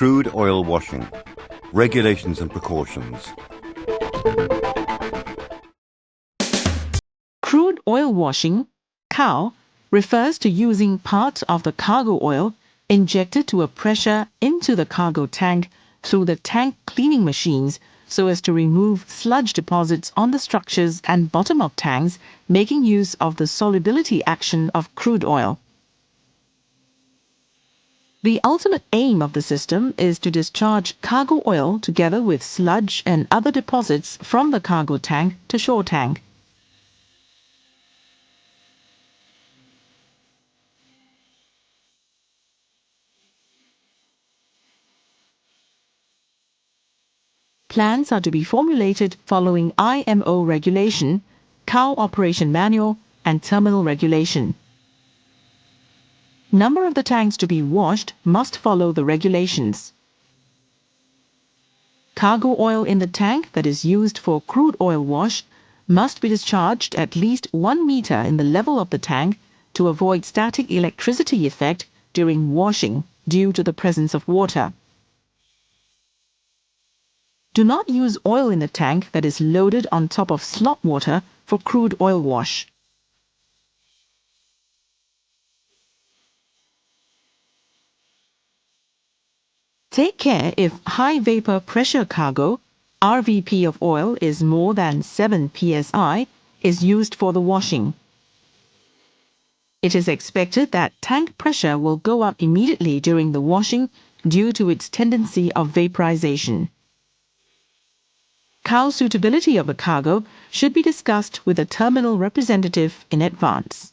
Crude Oil Washing, Regulations and Precautions. Crude oil washing, COW, refers to using part of the cargo oil injected to a pressure into the cargo tank through the tank cleaning machines so as to remove sludge deposits on the structures and bottom of tanks, making use of the solubility action of crude oil. The ultimate aim of the system is to discharge cargo oil together with sludge and other deposits from the cargo tank to shore tank. Plans are to be formulated following IMO regulation, COW operation manual, and terminal regulation. Number of the tanks to be washed must follow the regulations. Cargo oil in the tank that is used for crude oil wash must be discharged at least 1 meter in the level of the tank to avoid static electricity effect during washing due to the presence of water. Do not use oil in the tank that is loaded on top of slop water for crude oil wash. Take care if high vapor pressure cargo, RVP of oil is more than 7 psi, is used for the washing. It is expected that tank pressure will go up immediately during the washing due to its tendency of vaporization. COW suitability of the cargo should be discussed with a terminal representative in advance.